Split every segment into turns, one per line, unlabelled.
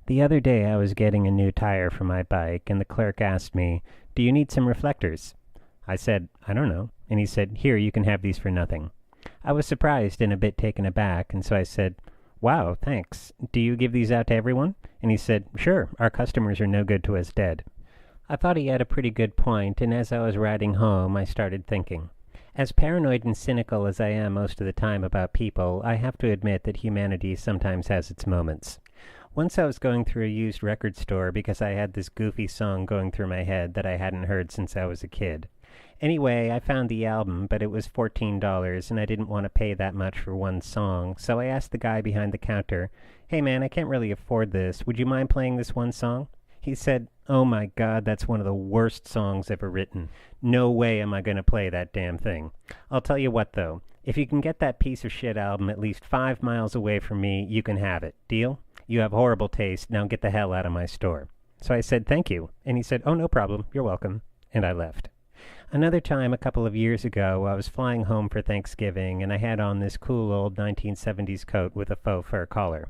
The other day I was getting a new tire for my bike, and the clerk asked me, "Do you need some reflectors?" I said, "I don't know." And he said, "Here, you can have these for nothing." I was surprised and a bit taken aback, and so I said, "Wow, thanks. Do you give these out to everyone?" And he said, "Sure, our customers are no good to us dead." I thought he had a pretty good point, and as I was riding home, I started thinking. As paranoid and cynical as I am most of the time about people, I have to admit that humanity sometimes has its moments. Once I was going through a used record store because I had this goofy song going through my head that I hadn't heard since I was a kid. Anyway, I found the album, but it was $14, and I didn't want to pay that much for one song, so I asked the guy behind the counter, "Hey man, I can't really afford this. Would you mind playing this one song?" He said, "Oh my God, that's one of the worst songs ever written. No way am I going to play that damn thing. I'll tell you what, though. If you can get that piece of shit album at least 5 miles away from me, you can have it. Deal? You have horrible taste. Now get the hell out of my store." So I said, "Thank you." And he said, "Oh, no problem. You're welcome." And I left. Another time, a couple of years ago, I was flying home for Thanksgiving, and I had on this cool old 1970s coat with a faux fur collar.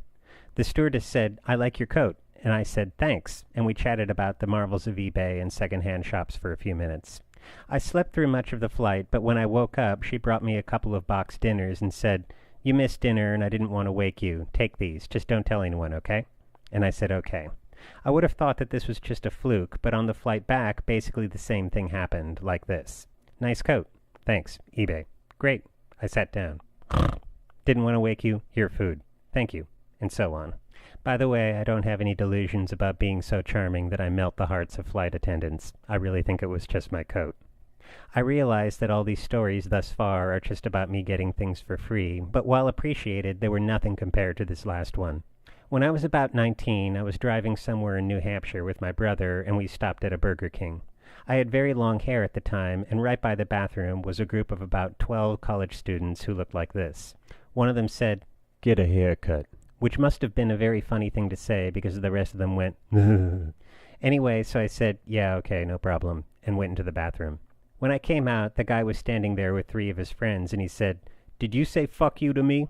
The stewardess said, "I like your coat." And I said, "Thanks," and we chatted about the marvels of eBay and second-hand shops for a few minutes. I slept through much of the flight, but when I woke up, she brought me a couple of box dinners and said, "You missed dinner, and I didn't want to wake you. Take these. Just don't tell anyone, okay?" And I said, "Okay." I would have thought that this was just a fluke, but on the flight back, basically the same thing happened, like this. "Nice coat. Thanks. eBay." "Great." I sat down. "Didn't want to wake you. Here, food. Thank you." And so on. By the way, I don't have any delusions about being so charming that I melt the hearts of flight attendants. I really think it was just my coat. I realize that all these stories thus far are just about me getting things for free, but while appreciated, they were nothing compared to this last one. When I was about 19, I was driving somewhere in New Hampshire with my brother, and we stopped at a Burger King. I had very long hair at the time, and right by the bathroom was a group of about 12 college students who looked like this. One of them said, "Get a haircut," which must have been a very funny thing to say because the rest of them went, Anyway, so I said, "Yeah, okay, no problem," and went into the bathroom. When I came out, the guy was standing there with 3 of his friends, and he said, "Did you say fuck you to me?"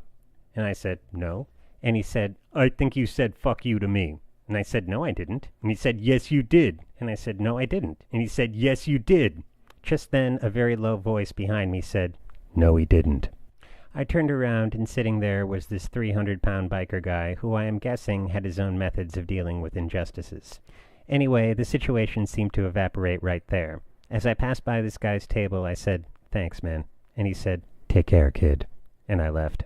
And I said, "No." And he said, "I think you said fuck you to me." And I said, "No, I didn't." And he said, "Yes, you did." And I said, "No, I didn't." And he said, "Yes, you did." Just then, a very low voice behind me said, "No, he didn't." I turned around, and sitting there was this 300-pound biker guy who I am guessing had his own methods of dealing with injustices. Anyway, the situation seemed to evaporate right there. As I passed by this guy's table, I said, "Thanks, man." And he said, "Take care, kid." And I left.